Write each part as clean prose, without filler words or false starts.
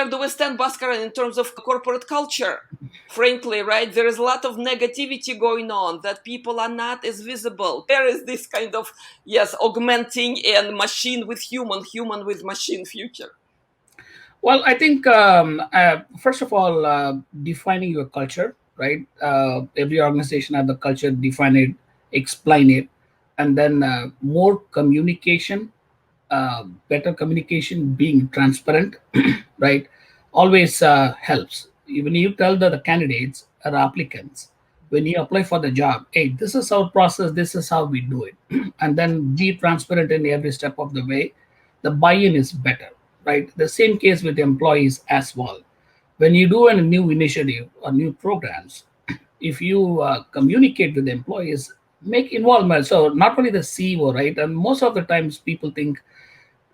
do we stand, Baskaran, in terms of corporate culture? Frankly, right, there is a lot of negativity going on, that people are not as visible. There is this kind of, yes, augmenting and machine with human, human with machine future. Well, I think first of all, defining your culture, right? Every organization has the culture, define it, explain it, and then more communication, better communication, being transparent, right? Always helps. When you tell the candidates or applicants, when you apply for the job, hey, this is our process, this is how we do it, and then be transparent in every step of the way, the buy-in is better, right? The same case with employees as well. When you do a new initiative or new programs, if you communicate with the employees, make involvement. So not only the CEO, right? And most of the times people think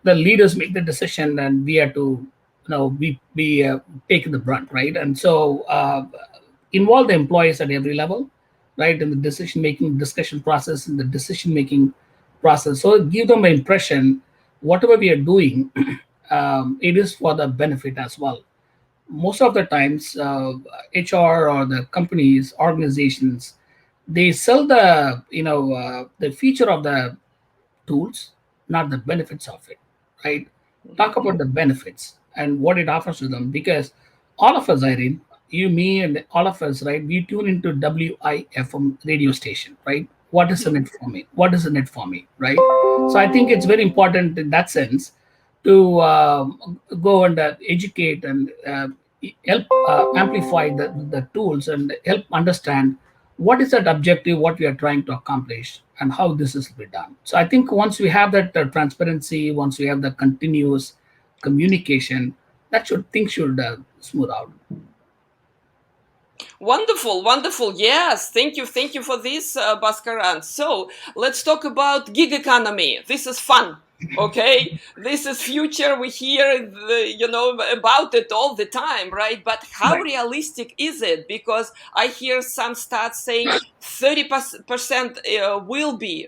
the leaders make the decision and we have to, be taking the brunt, right? And so involve the employees at every level, right, in the decision making discussion process, in the decision making process. So give them an impression whatever we are doing, it is for the benefit as well. Most of the times, HR or the companies, organizations, they sell the feature of the tools, not the benefits of it, right? Talk about the benefits and what it offers to them, because all of us, Irene, you, me, and all of us, right? We tune into WIFM radio station, right? What is in it for me? What is in it for me, right? So I think it's very important in that sense to go and educate and help amplify the tools and help understand what is that objective, what we are trying to accomplish, and how this is to be done. So I think once we have that transparency, once we have the continuous communication, that should things should smooth out. Wonderful, wonderful. Yes, thank you for this, Baskaran. So let's talk about gig economy. This is fun. Okay, this is future. We hear about it all the time, right? But how Right. realistic is it? Because I hear some stats saying 30% will be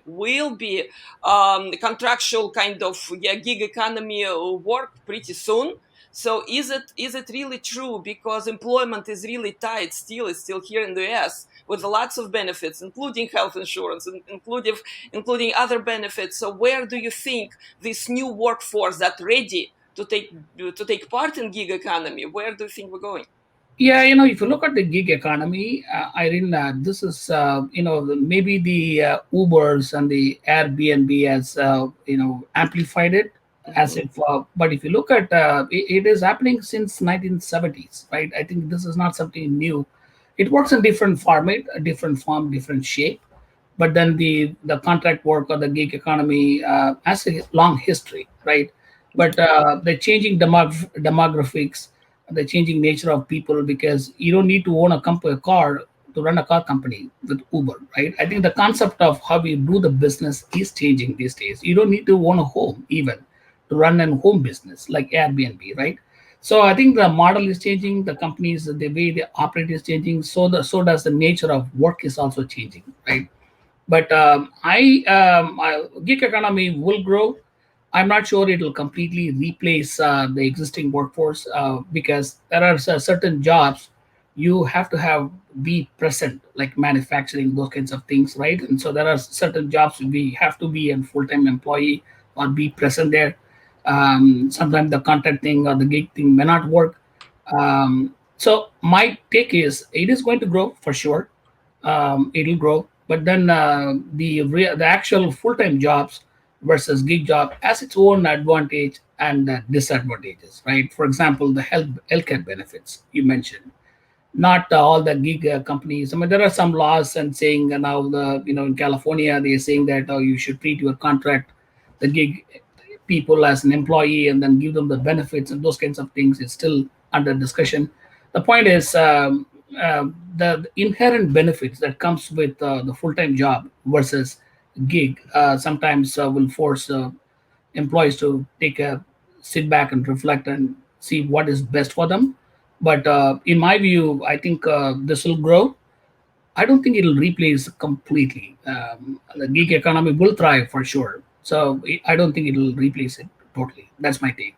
contractual kind of, yeah, gig economy work pretty soon. So is it really true? Because employment is really tight still. It's still here in the US with lots of benefits, including health insurance, and including other benefits. So where do you think this new workforce that ready to take part in gig economy? Where do you think we're going? Yeah, if you look at the gig economy, Irene, this is, maybe the Ubers and the Airbnb has, amplified it as Hmm. if, but if you look at, it is happening since 1970s, right? I think this is not something new. It works in different format, a different form, different shape, but then the contract work or the gig economy has a long history, right? But the changing demographics, the changing nature of people, because you don't need to own a car to run a car company with Uber, right? I think the concept of how we do the business is changing these days. You don't need to own a home even to run a home business like Airbnb, right? So I think the model is changing, the companies, the way they operate is changing. So does the nature of work is also changing, right? But gig economy will grow. I'm not sure it will completely replace the existing workforce, because there are certain jobs you have to have be present, like manufacturing, those kinds of things, right? And so there are certain jobs we have to be a full-time employee or be present there. Sometimes the contract thing or the gig thing may not work. So my take is it is going to grow for sure. It'll grow, but then the actual full-time jobs versus gig job has its own advantage and disadvantages, right? For example, the healthcare benefits you mentioned. Not all the gig companies. I mean, there are some laws and saying now in California they're saying that you should treat your contract, the gig people as an employee and then give them the benefits and those kinds of things is still under discussion. The point is the inherent benefits that comes with the full-time job versus gig sometimes will force employees to take a sit back and reflect and see what is best for them. But in my view, I think this will grow. I don't think it'll replace completely. The gig economy will thrive for sure. So I don't think it'll replace it totally. That's my take.